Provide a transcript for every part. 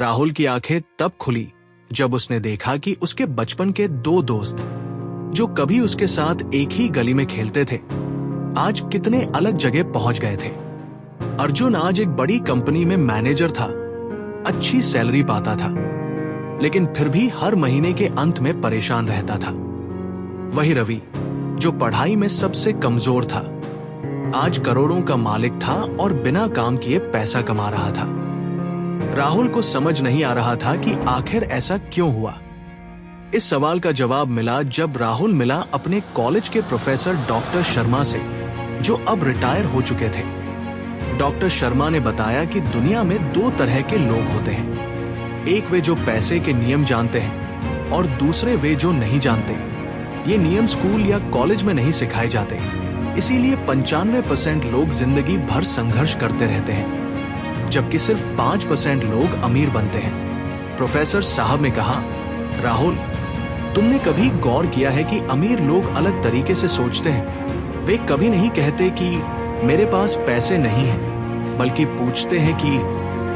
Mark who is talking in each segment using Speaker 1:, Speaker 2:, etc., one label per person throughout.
Speaker 1: राहुल की आंखें तब खुली जब उसने देखा कि उसके बचपन के दो दोस्त जो कभी उसके साथ एक ही गली में खेलते थे आज कितने अलग जगह पहुंच गए थे। अर्जुन आज एक बड़ी कंपनी में मैनेजर था, अच्छी सैलरी पाता था, लेकिन फिर भी हर महीने के अंत में परेशान रहता था। वही रवि जो पढ़ाई में सबसे कमजोर था आज करोड़ों का मालिक था और बिना काम किए पैसा कमा रहा था। राहुल को समझ नहीं आ रहा था कि आखिर ऐसा क्यों हुआ। इस सवाल का जवाब मिला जब राहुल मिला अपने कॉलेज के प्रोफेसर डॉक्टर शर्मा से, जो अब रिटायर हो चुके थे। डॉक्टर शर्मा ने बताया कि दुनिया में दो तरह के लोग होते हैं, एक वे जो पैसे के नियम जानते हैं और दूसरे वे जो नहीं जानते। ये नियम स्कूल या कॉलेज में नहीं सिखाए जाते, इसीलिए 95% लोग जिंदगी भर संघर्ष करते रहते हैं, जबकि सिर्फ 5% लोग अमीर बनते हैं। प्रोफेसर साहब ने कहा, राहुल, तुमने कभी गौर किया है कि अमीर लोग अलग तरीके से सोचते हैं? वे कभी नहीं कहते कि मेरे पास पैसे नहीं हैं, बल्कि पूछते हैं कि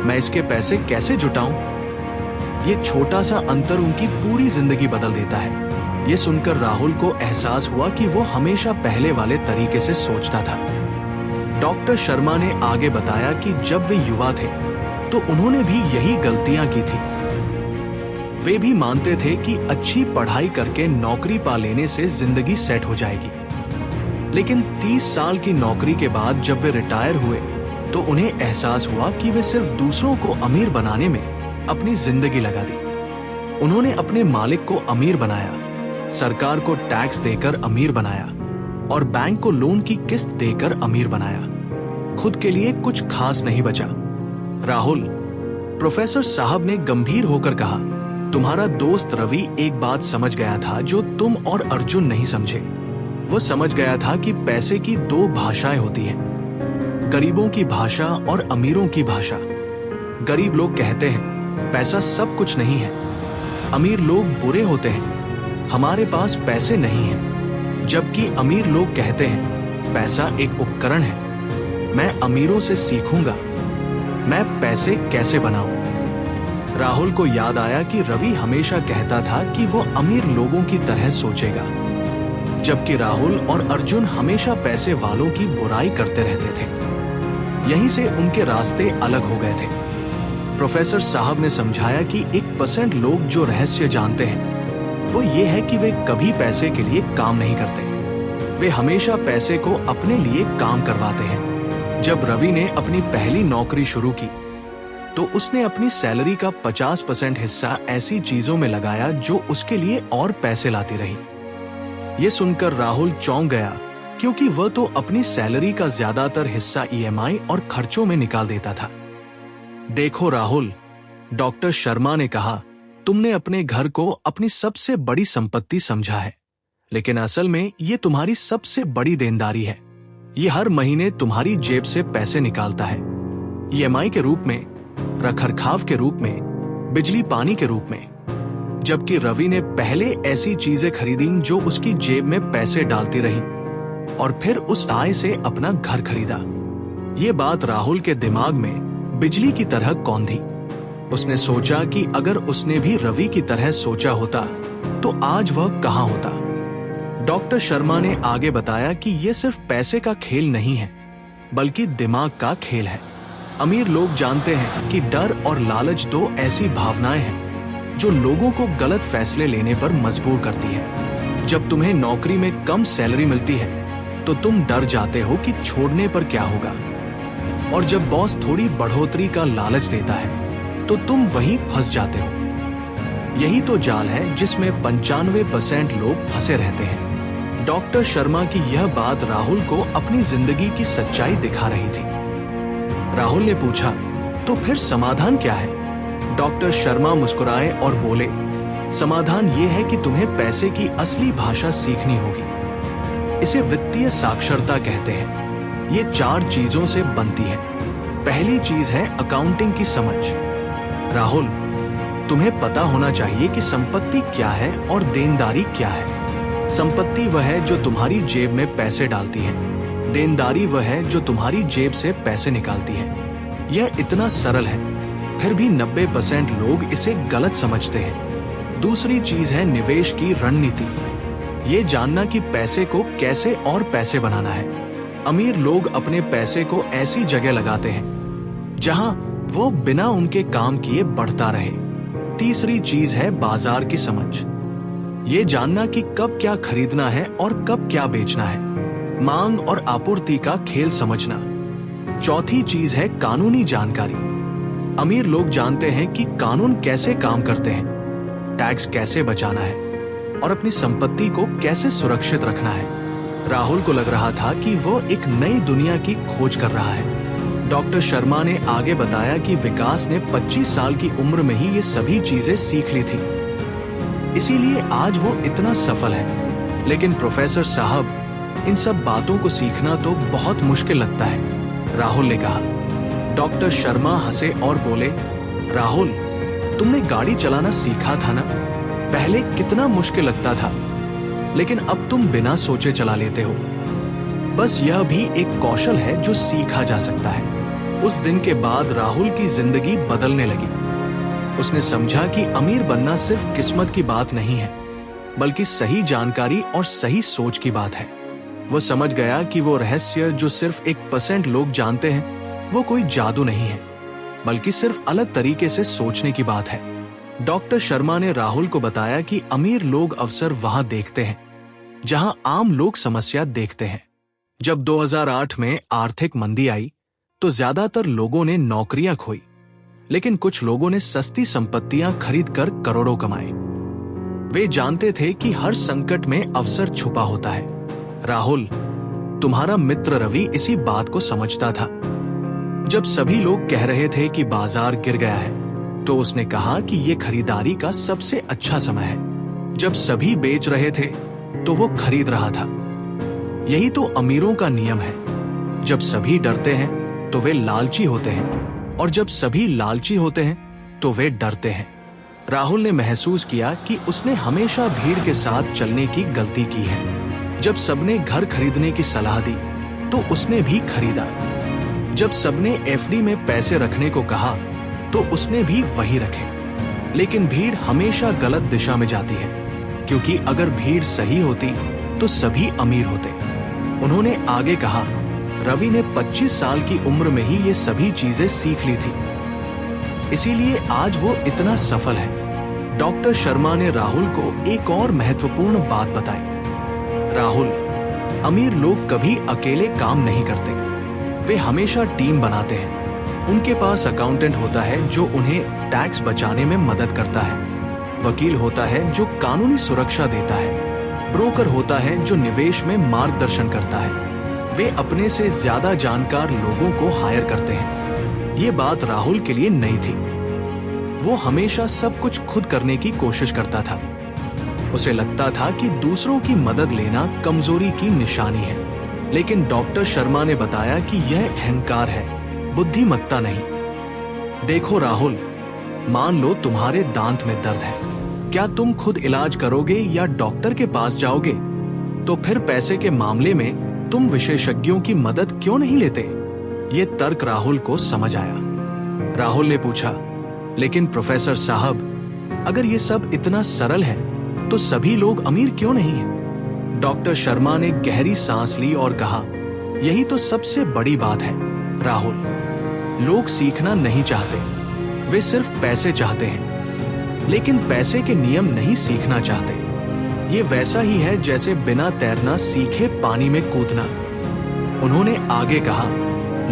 Speaker 1: मैं इसके पैसे कैसे जुटाऊं। ये छोटा सा अंतर उनकी पूरी जिंदगी बदल देता है। ये सुनकर राहुल को एहसास हुआ कि वो हमेशा पहले वाले तरीके से सोचता था। डॉक्टर शर्मा ने आगे बताया कि जब वे युवा थे तो उन्होंने भी यही गलतियां की थी। वे भी मानते थे कि अच्छी पढ़ाई करके नौकरी पा लेने से जिंदगी सेट हो जाएगी, लेकिन 30 साल की नौकरी के बाद जब वे रिटायर हुए तो उन्हें एहसास हुआ कि वे सिर्फ दूसरों को अमीर बनाने में अपनी जिंदगी लगा दी। उन्होंने अपने मालिक को अमीर बनाया, सरकार को टैक्स देकर अमीर बनाया और बैंक को लोन की किस्त देकर अमीर बनाया। खुद के लिए कुछ खास नहीं बचा। राहुल, प्रोफेसर साहब ने गंभीर होकर कहा, तुम्हारा दोस्त रवि एक बात समझ गया था जो तुम और अर्जुन नहीं समझे। वो समझ गया था कि पैसे की दो भाषाएं होती हैं, गरीबों की भाषा और अमीरों की भाषा। गरीब लोग कहते हैं पैसा सब कुछ नहीं है। अमीर लोग बुरे होते हैं, हमारे पास पैसे नहीं हैं। जबकि अमीर लोग कहते हैं पैसा एक उपकरण है, मैं अमीरों से सीखूंगा, मैं पैसे कैसे बनाऊं। राहुल को याद आया कि रवि हमेशा कहता था कि वो अमीर लोगों की तरह सोचेगा, जबकि राहुल और अर्जुन हमेशा पैसे वालों की बुराई करते रहते थे। यहीं से उनके रास्ते अलग हो गए थे। प्रोफेसर साहब ने समझाया कि 1% लोग जो रहस्य जानते हैं वो ये है कि वे कभी पैसे के लिए काम नहीं करते, वे हमेशा पैसे को अपने लिए काम करवाते हैं। जब रवि ने अपनी पहली नौकरी शुरू की तो उसने अपनी सैलरी का 50% हिस्सा ऐसी चीजों में लगाया जो उसके लिए और पैसे लाती रही। ये सुनकर राहुल चौंक गया, क्योंकि वह तो अपनी सैलरी का ज्यादातर हिस्सा ईएमआई और खर्चों में निकाल देता था। देखो राहुल, डॉक्टर शर्मा ने कहा, तुमने अपने घर को अपनी सबसे बड़ी संपत्ति समझा है, लेकिन असल में ये तुम्हारी सबसे बड़ी देनदारी है। ये हर महीने तुम्हारी जेब से पैसे निकालता है, ईएमआई के रूप में, रखरखाव के रूप में, बिजली पानी के रूप में। जबकि रवि ने पहले ऐसी चीजें खरीदी जो उसकी जेब में पैसे डालती रही और फिर उस आय से अपना घर खरीदा। ये बात राहुल के दिमाग में बिजली की तरह कौंधी। उसने सोचा कि अगर उसने भी रवि की तरह सोचा होता तो आज वह कहां होता। डॉक्टर शर्मा ने आगे बताया कि यह सिर्फ पैसे का खेल नहीं है, बल्कि दिमाग का खेल है। अमीर लोग जानते हैं कि डर और लालच दो ऐसी भावनाएं हैं जो लोगों को गलत फैसले लेने पर मजबूर करती है। जब तुम्हें नौकरी में कम सैलरी मिलती है तो तुम डर जाते हो कि छोड़ने पर क्या होगा, और जब बॉस थोड़ी बढ़ोतरी का लालच देता है तो तुम वहीं फंस जाते हो। यही तो जाल है जिसमें 95% लोग फंसे रहते हैं। डॉक्टर शर्मा की यह बात राहुल को अपनी जिंदगी की सच्चाई दिखा रही थी। राहुल ने पूछा, तो फिर समाधान क्या है? डॉक्टर शर्मा मुस्कुराए और बोले, समाधान ये है कि तुम्हें पैसे की असली भाषा सीखनी होगी। इसे वित्तीय साक्षरता कहते हैं। ये 4 चीजों से बनती है। पहली चीज है अकाउंटिंग की समझ। राहुल, तुम्हें पता होना चाहिए कि संपत्ति क्या है और देनदारी क्या है। संपत्ति वह है जो तुम्हारी जेब में पैसे डालती है, देनदारी वह है जो तुम्हारी जेब से पैसे निकालती है। यह इतना सरल है, फिर भी 90% लोग इसे गलत समझते हैं। दूसरी चीज है निवेश की रणनीति। ये जानना कि पैसे को कैसे और पैसे बनाना है। अमीर लोग अपने पैसे को ऐसी जगह लगाते हैं जहां वो बिना उनके काम किए बढ़ता रहे। तीसरी चीज है बाजार की समझ। ये जानना कि कब क्या खरीदना है और कब क्या बेचना है। मांग और आपूर्ति का खेल समझना। चौथी चीज है कानूनी जानकारी। अमीर लोग जानते हैं कि कानून कैसे काम करते हैं, टैक्स कैसे बचाना है और अपनी संपत्ति को कैसे सुरक्षित रखना है। राहुल को लग रहा था कि वो एक नई दुनिया की खोज कर रहा है। डॉक्टर शर्मा ने आगे बताया कि विकास ने 25 साल की उम्र में ही ये सभी चीजें सीख ली थी, इसीलिए आज वो इतना सफल है। लेकिन प्रोफेसर साहब, इन सब बातों को सीखना तो बहुत मुश्किल लगता है, राहुल ने कहा। डॉक्टर शर्मा हंसे और बोले, राहुल, तुमने गाड़ी चलाना सीखा था ना? पहले कितना मुश्किल लगता था, लेकिन अब तुम बिना सोचे चला लेते हो। बस यह भी एक कौशल है जो सीखा जा सकता है। उस दिन के बाद राहुल की जिंदगी बदलने लगी। उसने समझा कि अमीर बनना सिर्फ किस्मत की बात नहीं है, बल्कि सही जानकारी और सही सोच की बात है। वो समझ गया कि वो रहस्य जो सिर्फ 1% लोग जानते हैं, वो कोई जादू नहीं है, बल्कि सिर्फ अलग तरीके से सोचने की बात है। डॉक्टर शर्मा ने राहुल को बताया कि अमीर लोग अवसर वहां देखते हैं जहां आम लोग समस्या देखते हैं। जब 2008 में आर्थिक मंदी आई तो ज्यादातर लोगों ने नौकरियां खोई, लेकिन कुछ लोगों ने सस्ती संपत्तियां खरीदकर करोड़ों कमाए। वे जानते थे कि हर संकट में अवसर छुपा होता है। राहुल, तुम्हारा मित्र रवि इसी बात को समझता था। जब सभी लोग कह रहे थे कि बाजार गिर गया है, तो उसने कहा कि यह खरीदारी का सबसे अच्छा समय है। जब सभी बेच रहे थे तो वो खरीद रहा था। यही तो अमीरों का नियम है। जब सभी डरते हैं तो वे लालची होते हैं, और जब सभी लालची होते हैं तो वे डरते हैं। राहुल ने महसूस किया कि उसने हमेशा भीड़ के साथ चलने की गलती की है। जब सबने घर खरीदने की सलाह दी तो उसने भी खरीदा। जब सबने एफडी में पैसे रखने को कहा तो उसने भी वही रखे। लेकिन भीड़ हमेशा गलत दिशा में जाती है, क्योंकि अगर भीड़ सही होती तो सभी अमीर होते। उन्होंने आगे कहा, रवि ने 25 साल की उम्र में ही ये सभी चीजें सीख ली थी, इसीलिए आज वो इतना सफल है। डॉक्टर शर्मा ने राहुल को एक और महत्वपूर्ण बात बताई। राहुल, अमीर लोग कभी अकेले काम नहीं करते, वे हमेशा टीम बनाते हैं। उनके पास अकाउंटेंट होता है जो उन्हें टैक्स बचाने में मदद करता है, वकील होता है जो कानूनी सुरक्षा देता है, ब्रोकर होता है जो निवेश में मार्गदर्शन करता है। वे अपने से ज्यादा जानकार लोगों को हायर करते हैं। ये बात राहुल के लिए नई थी। वो हमेशा सब कुछ खुद करने की कोशिश करता था। उसे लगता था कि दूसरों की मदद लेना कमजोरी की निशानी है, लेकिन डॉक्टर शर्मा ने बताया कि यह अहंकार है, बुद्धिमत्ता नहीं। देखो राहुल, मान लो तुम्हारे दांत में दर्द है, क्या तुम खुद इलाज करोगे या डॉक्टर के पास जाओगे? तो फिर पैसे के मामले में तुम विशेषज्ञों की मदद क्यों नहीं लेते? ये तर्क राहुल को समझ आया। राहुल ने पूछा, लेकिन प्रोफेसर साहब, अगर ये सब इतना सरल है तो सभी लोग अमीर क्यों नहीं हैं? डॉक्टर शर्मा ने गहरी सांस ली और कहा, यही तो सबसे बड़ी बात है राहुल। लोग सीखना नहीं चाहते, वे सिर्फ पैसे चाहते हैं, लेकिन पैसे के नियम नहीं सीखना चाहते। ये वैसा ही है जैसे बिना तैरना सीखे पानी में कूदना। उन्होंने आगे कहा,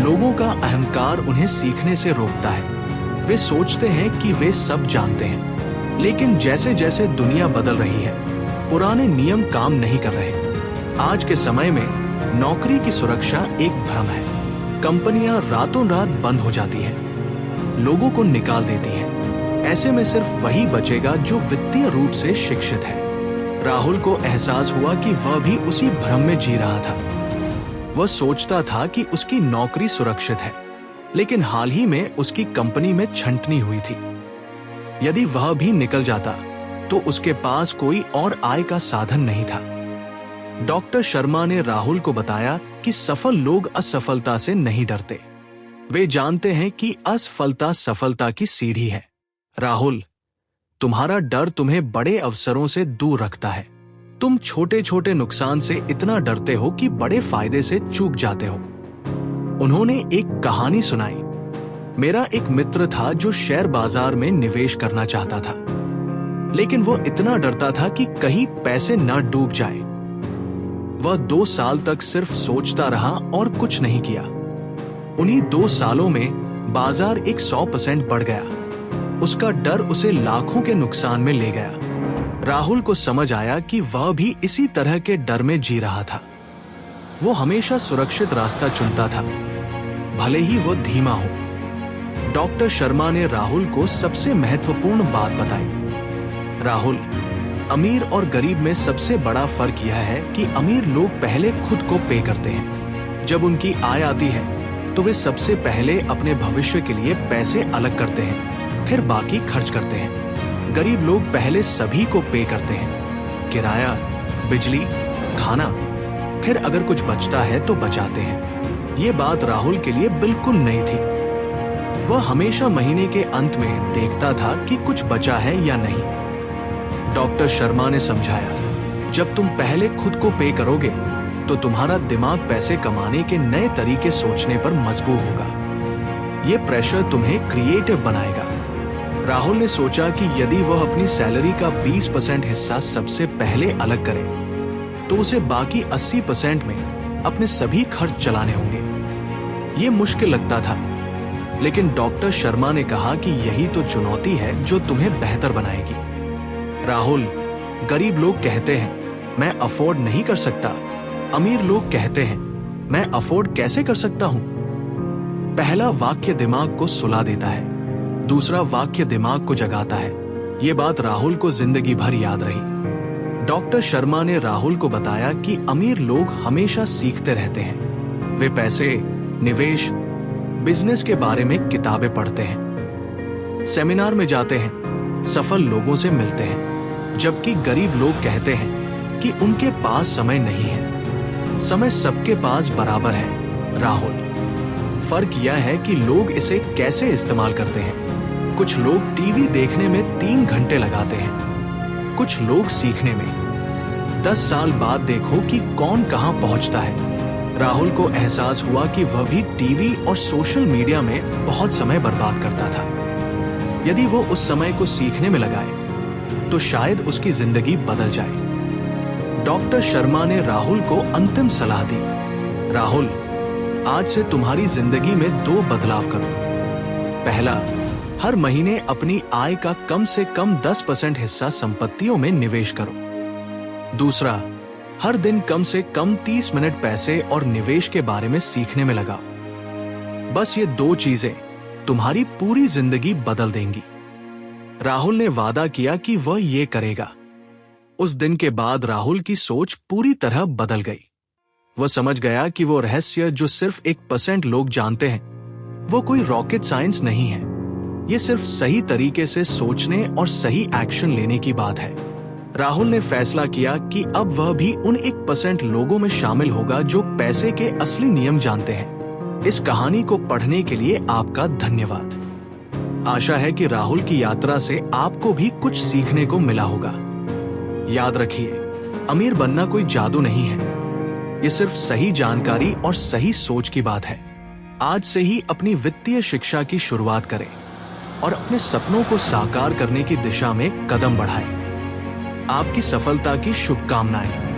Speaker 1: लोगों का अहंकार उन्हें सीखने से रोकता है। वे सोचते हैं कि वे सब जानते हैं, लेकिन जैसे जैसे दुनिया बदल रही है, पुराने नियम काम नहीं कर रहे। आज के समय में नौकरी की सुरक्षा एक भ्रम है। कंपनियां रातों रात बंद हो जाती हैं, लोगों को निकाल देती हैं। ऐसे में सिर्फ वही बचेगा जो वित्तीय रूप से शिक्षित है। राहुल को एहसास हुआ कि वह भी उसी भ्रम में जी रहा था। वह सोचता था कि उसकी नौकरी सुरक्षित है, लेकिन हाल ही में उसकी कंपनी में छंटनी हुई थी। यदि वह भी निकल जाता तो उसके पास कोई और आय का साधन नहीं था। डॉक्टर शर्मा ने राहुल को बताया कि सफल लोग असफलता से नहीं डरते, वे जानते हैं कि असफलता सफलता की सीढ़ी है। राहुल, तुम्हारा डर तुम्हें बड़े अवसरों से दूर रखता है। तुम छोटे छोटे नुकसान से इतना डरते हो कि बड़े फायदे से चूक जाते हो। उन्होंने एक कहानी सुनाई। मेरा एक मित्र था जो शेयर बाजार में निवेश करना चाहता था, लेकिन वो इतना डरता था कि कहीं पैसे न डूब जाए। वह 2 साल तक सिर्फ सोचता रहा और कुछ नहीं किया। उन्हीं 2 सालों में बाजार 100% बढ़ गया। उसका डर उसे लाखों के नुकसान में ले गया। राहुल को समझ आया कि वह भी इसी तरह के डर में जी रहा था। वो हमेशा सुरक्षित रास्ता चुनता था, भले ही वो धीमा हो। डॉक्टर शर्मा ने राहुल को सबसे महत्वपूर्ण बात बताई। राहुल, अमीर और गरीब में सबसे बड़ा फर्क यह है कि अमीर लोग पहले खुद को पे करते हैं। जब उनकी आय आती है तो वे सबसे पहले अपने भविष्य के लिए पैसे अलग करते हैं, फिर बाकी खर्च करते हैं। गरीब लोग पहले सभी को पे करते हैं, किराया, बिजली, खाना, फिर अगर कुछ बचता है तो बचाते हैं। ये बात राहुल के लिए बिल्कुल नई थी। वह हमेशा महीने के अंत में देखता था कि कुछ बचा है या नहीं। डॉक्टर शर्मा ने समझाया, जब तुम पहले खुद को पे करोगे तो तुम्हारा दिमाग पैसे कमाने के नए तरीके सोचने पर मजबूर होगा। ये प्रेशर तुम्हें क्रिएटिव बनाएगा। राहुल ने सोचा कि यदि वह अपनी सैलरी का 20% हिस्सा सबसे पहले अलग करे तो उसे बाकी 80% में अपने सभी खर्च चलाने होंगे। ये मुश्किल लगता था, लेकिन डॉक्टर शर्मा ने कहा कि यही तो चुनौती है जो तुम्हें बेहतर बनाएगी। राहुल, गरीब लोग कहते हैं मैं अफोर्ड नहीं कर सकता। अमीर लोग कहते हैं मैं अफोर्ड कैसे कर सकता हूं। पहला वाक्य दिमाग को सुला देता है, दूसरा वाक्य दिमाग को जगाता है। ये बात राहुल को जिंदगी भर याद रही। डॉक्टर शर्मा ने राहुल को बताया कि अमीर लोग हमेशा सीखते रहते हैं। वे पैसे, निवेश, बिजनेस के बारे में किताबें पढ़ते हैं, सेमिनार में जाते हैं, सफल लोगों से मिलते हैं। जबकि गरीब लोग कहते हैं कि उनके पास समय नहीं है। समय सबके पास बराबर है। राहुल, फर्क यह है कि लोग इसे कैसे इस्तेमाल करते हैं। कुछ लोग टीवी देखने में 3 घंटे लगाते हैं, कुछ लोग सीखने में। 10 साल बाद देखो कि कौन कहां पहुंचता है। राहुल को एहसास हुआ कि वह भी टीवी और सोशल मीडिया में बहुत समय बर्बाद करता था। यदि वो उस समय को सीखने में लगाए तो शायद उसकी जिंदगी बदल जाए। डॉक्टर शर्मा ने राहुल को अंतिम सलाह दी। राहुल, आज से तुम्हारी जिंदगी में 2 बदलाव करो। पहला, हर महीने अपनी आय का कम से कम 10% हिस्सा संपत्तियों में निवेश करो। दूसरा, हर दिन कम से कम 30 मिनट पैसे और निवेश के बारे में सीखने में लगाओ। बस ये 2 चीजें तुम्हारी पूरी जिंदगी बदल देंगी। राहुल ने वादा किया कि वह ये करेगा। उस दिन के बाद राहुल की सोच पूरी तरह बदल गई। वह समझ गया कि वो रहस्य जो सिर्फ 1% लोग जानते हैं, वो कोई रॉकेट साइंस नहीं है। ये सिर्फ सही तरीके से सोचने और सही एक्शन लेने की बात है। राहुल ने फैसला किया कि अब वह भी उन 1% लोगों में शामिल होगा जो पैसे के असली नियम जानते हैं। इस कहानी को पढ़ने के लिए आपका धन्यवाद। आशा है कि राहुल की यात्रा से आपको भी कुछ सीखने को मिला होगा। याद रखिए, अमीर बनना कोई जादू नहीं है। ये सिर्फ सही जानकारी और सही सोच की बात है। आज से ही अपनी वित्तीय शिक्षा की शुरुआत करें और अपने सपनों को साकार करने की दिशा में कदम बढ़ाएं। आपकी सफलता की शुभकामनाएं।